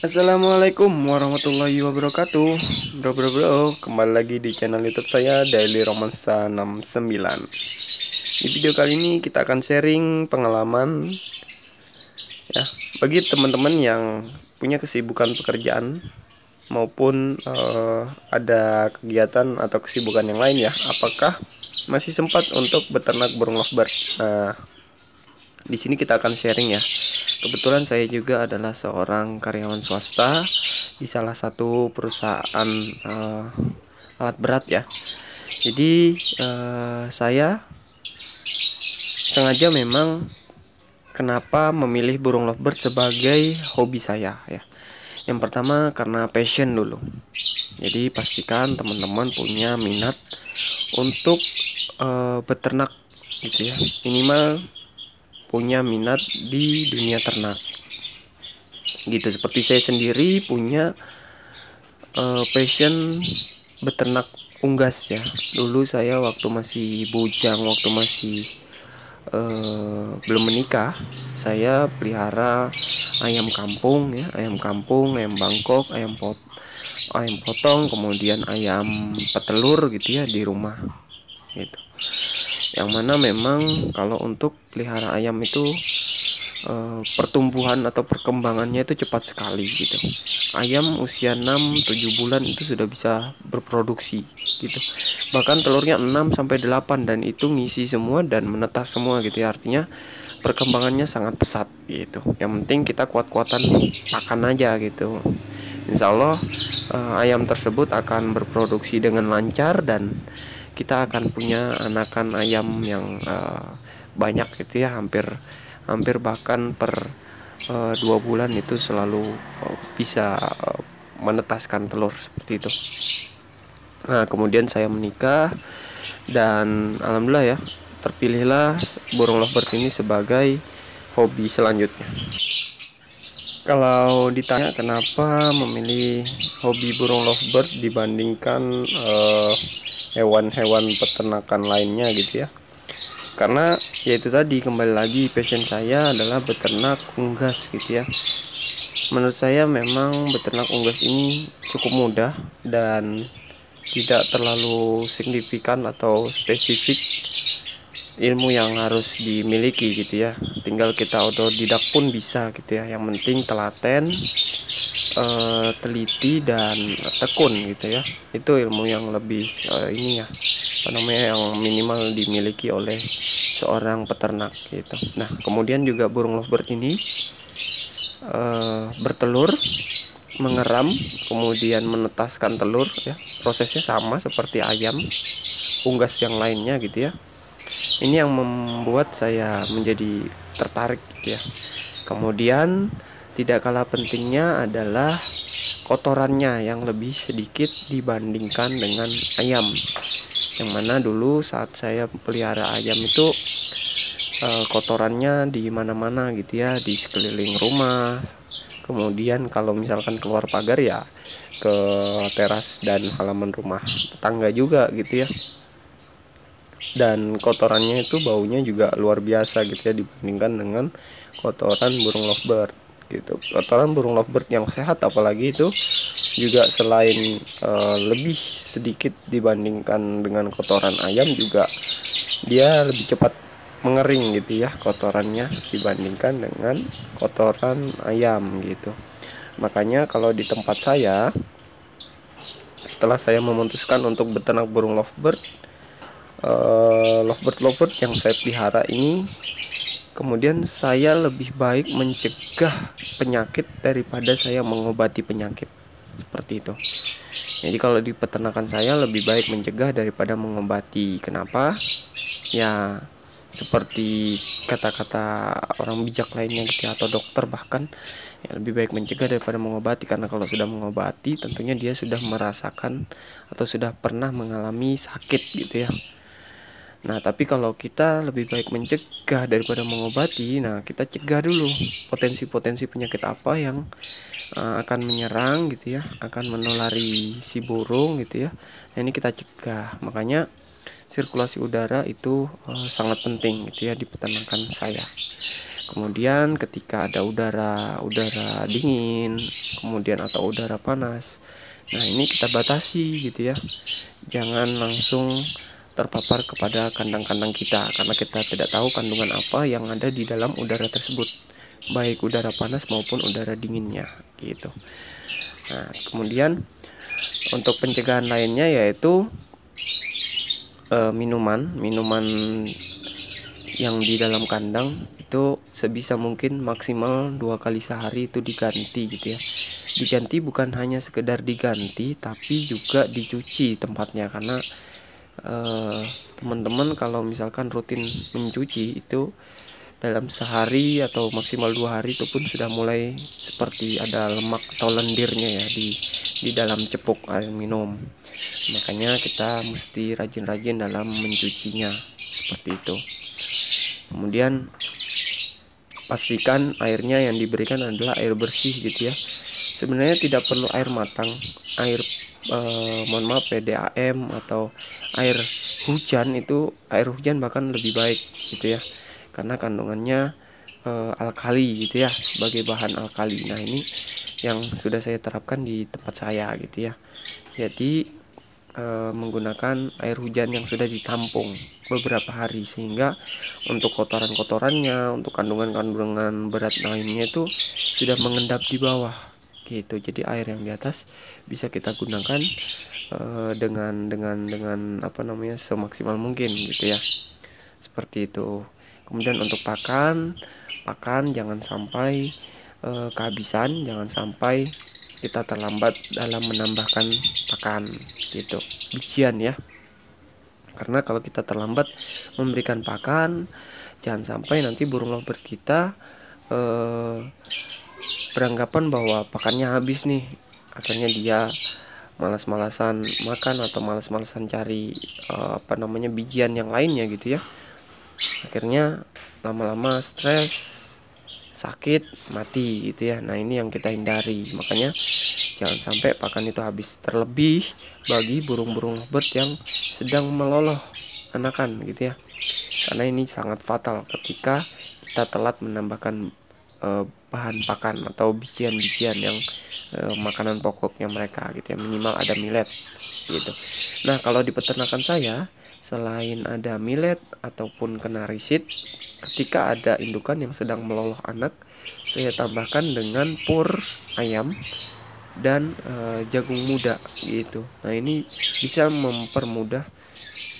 Assalamualaikum warahmatullahi wabarakatuh. Bro, kembali lagi di channel YouTube saya Daily Romansa 69. Di video kali ini kita akan sharing pengalaman ya bagi teman-teman yang punya kesibukan pekerjaan maupun ada kegiatan atau kesibukan yang lain ya. Apakah masih sempat untuk beternak burung lovebird? Nah, di sini kita akan sharing ya. Kebetulan saya juga adalah seorang karyawan swasta di salah satu perusahaan alat berat ya. Jadi saya sengaja memang kenapa memilih burung lovebird sebagai hobi saya ya. Yang pertama karena passion dulu. Jadi pastikan teman-teman punya minat untuk beternak gitu ya. Minimal punya minat di dunia ternak gitu. Seperti saya sendiri punya passion beternak unggas ya. Dulu saya waktu masih bujang, waktu masih belum menikah, saya pelihara ayam kampung ya, ayam kampung, ayam Bangkok, ayam potong, kemudian ayam petelur gitu ya di rumah gitu. Yang mana memang kalau untuk pelihara ayam itu pertumbuhan atau perkembangannya itu cepat sekali gitu. Ayam usia 6-7 bulan itu sudah bisa berproduksi gitu. Bahkan telurnya 6-8 dan itu ngisi semua dan menetas semua gitu ya. Artinya perkembangannya sangat pesat gitu. Yang penting kita kuat-kuatan makan aja gitu. Insya Allah ayam tersebut akan berproduksi dengan lancar dan kita akan punya anakan ayam yang banyak gitu ya, hampir bahkan per 2 bulan itu selalu bisa menetaskan telur seperti itu. Nah kemudian saya menikah dan alhamdulillah ya terpilihlah burung lovebird ini sebagai hobi selanjutnya. Kalau ditanya kenapa memilih hobi burung lovebird dibandingkan hewan-hewan peternakan lainnya gitu ya, karena yaitu tadi kembali lagi passion saya adalah beternak unggas gitu ya. Menurut saya memang beternak unggas ini cukup mudah dan tidak terlalu signifikan atau spesifik ilmu yang harus dimiliki gitu ya. Tinggal kita otodidak pun bisa gitu ya. Yang penting telaten, teliti dan tekun gitu ya. Itu ilmu yang lebih ini ya, apa namanya, yang minimal dimiliki oleh seorang peternak gitu. Nah kemudian juga burung lovebird ini bertelur, mengeram, kemudian menetaskan telur ya. Prosesnya sama seperti ayam unggas yang lainnya gitu ya. Ini yang membuat saya menjadi tertarik gitu ya. Kemudian tidak kalah pentingnya adalah kotorannya yang lebih sedikit dibandingkan dengan ayam. Yang mana dulu saat saya pelihara ayam itu kotorannya di mana-mana gitu ya, di sekeliling rumah. Kemudian kalau misalkan keluar pagar ya ke teras dan halaman rumah tetangga juga gitu ya. Dan kotorannya itu baunya juga luar biasa gitu ya dibandingkan dengan kotoran burung lovebird gitu. Kotoran burung lovebird yang sehat apalagi itu juga selain lebih sedikit dibandingkan dengan kotoran ayam, juga dia lebih cepat mengering gitu ya kotorannya dibandingkan dengan kotoran ayam gitu. Makanya kalau di tempat saya, setelah saya memutuskan untuk beternak burung lovebird, lovebird yang saya pelihara ini, kemudian saya lebih baik mencegah penyakit daripada saya mengobati penyakit seperti itu. Jadi kalau di peternakan saya lebih baik mencegah daripada mengobati. Kenapa? Ya seperti kata-kata orang bijak lainnya gitu ya, atau dokter bahkan, ya lebih baik mencegah daripada mengobati. Karena kalau sudah mengobati tentunya dia sudah merasakan atau sudah pernah mengalami sakit gitu ya. Nah tapi kalau kita lebih baik mencegah daripada mengobati, nah kita cegah dulu potensi-potensi penyakit apa yang akan menyerang gitu ya, akan menulari si burung gitu ya. Nah ini kita cegah. Makanya sirkulasi udara itu sangat penting gitu ya di peternakan saya. Kemudian ketika ada udara dingin, kemudian atau udara panas, nah ini kita batasi gitu ya. Jangan langsung terpapar kepada kandang-kandang kita, karena kita tidak tahu kandungan apa yang ada di dalam udara tersebut, baik udara panas maupun udara dinginnya gitu. Nah, kemudian untuk pencegahan lainnya yaitu minuman yang di dalam kandang itu sebisa mungkin maksimal 2 kali sehari itu diganti gitu ya. Diganti bukan hanya sekedar diganti, tapi juga dicuci tempatnya, karena teman-teman kalau misalkan rutin mencuci itu dalam sehari atau maksimal 2 hari itu pun sudah mulai seperti ada lemak atau lendirnya ya di dalam cepuk air minum. Makanya kita mesti rajin-rajin dalam mencucinya seperti itu. Kemudian pastikan airnya yang diberikan adalah air bersih gitu ya. Sebenarnya tidak perlu air matang, air PDAM atau air hujan, itu air hujan bahkan lebih baik gitu ya, karena kandungannya alkali gitu ya, sebagai bahan alkali. Nah ini yang sudah saya terapkan di tempat saya gitu ya. Jadi menggunakan air hujan yang sudah ditampung beberapa hari, sehingga untuk kotoran-kotorannya, untuk kandungan-kandungan berat lainnya itu sudah mengendap di bawah gitu. Jadi air yang di atas bisa kita gunakan dengan semaksimal mungkin gitu ya, seperti itu. Kemudian untuk pakan jangan sampai kehabisan, jangan sampai kita terlambat dalam menambahkan pakan gitu, bijian ya. Karena kalau kita terlambat memberikan pakan, jangan sampai nanti burung lovebird kita beranggapan bahwa pakannya habis nih, akhirnya dia malas-malasan makan atau malas-malasan cari bijian yang lainnya gitu ya. Akhirnya lama-lama stres, sakit, mati gitu ya. Nah ini yang kita hindari. Makanya jangan sampai pakan itu habis, terlebih bagi burung-burung lovebird yang sedang meloloh anakan gitu ya, karena ini sangat fatal ketika kita telat menambahkan bahan pakan atau bijian-bijian yang makanan pokoknya mereka gitu ya, minimal ada millet gitu. Nah kalau di peternakan saya, selain ada millet ataupun kenarisit, ketika ada indukan yang sedang meloloh anak, saya tambahkan dengan pur ayam dan jagung muda gitu. Nah ini bisa mempermudah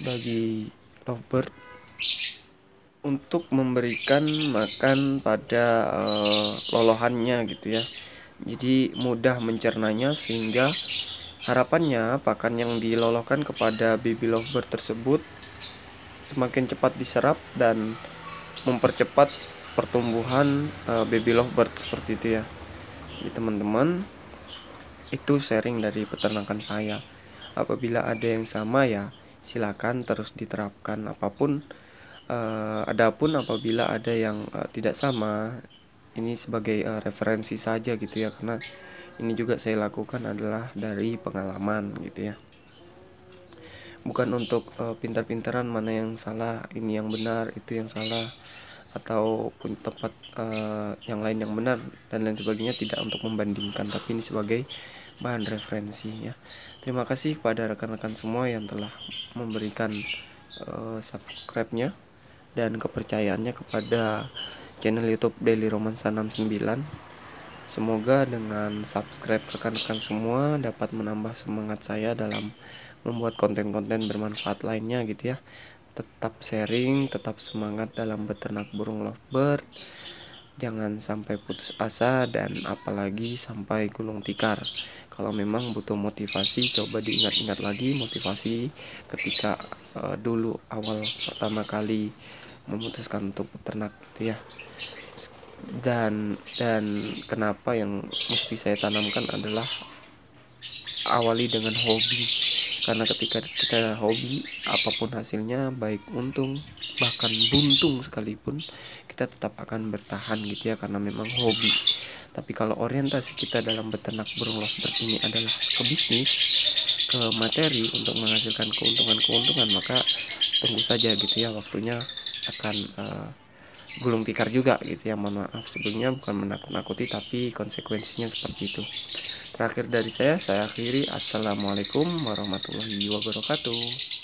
bagi lovebird untuk memberikan makan pada lolohannya gitu ya. Jadi mudah mencernanya, sehingga harapannya pakan yang diloloskan kepada baby lovebird tersebut semakin cepat diserap dan mempercepat pertumbuhan baby lovebird seperti itu ya. Jadi teman-teman, itu sharing dari peternakan saya. Apabila ada yang sama ya silakan terus diterapkan apapun. Adapun apabila ada yang tidak sama, ini sebagai referensi saja gitu ya, karena ini juga saya lakukan adalah dari pengalaman gitu ya, bukan untuk pintar-pintaran mana yang salah, ini yang benar, itu yang salah, ataupun tempat yang lain yang benar dan lain sebagainya. Tidak untuk membandingkan, tapi ini sebagai bahan referensi ya. Terima kasih kepada rekan-rekan semua yang telah memberikan subscribe-nya dan kepercayaannya kepada channel YouTube Daily Romansa 69. Semoga dengan subscribe rekan-rekan semua dapat menambah semangat saya dalam membuat konten-konten bermanfaat lainnya gitu ya. Tetap sharing, tetap semangat dalam beternak burung lovebird. Jangan sampai putus asa dan apalagi sampai gulung tikar. Kalau memang butuh motivasi, coba diingat-ingat lagi motivasi ketika dulu awal pertama kali memutuskan untuk beternak gitu ya. Dan kenapa yang mesti saya tanamkan adalah awali dengan hobi, karena ketika kita hobi, apapun hasilnya, baik untung bahkan buntung sekalipun, kita tetap akan bertahan gitu ya, karena memang hobi. Tapi kalau orientasi kita dalam beternak burung lovebird ini adalah ke bisnis, ke materi untuk menghasilkan keuntungan, maka tunggu saja gitu ya, waktunya akan gulung tikar juga gitu ya. Mohon maaf sebelumnya, bukan menakut-nakuti tapi konsekuensinya seperti itu. Terakhir dari saya akhiri. Assalamualaikum warahmatullahi wabarakatuh.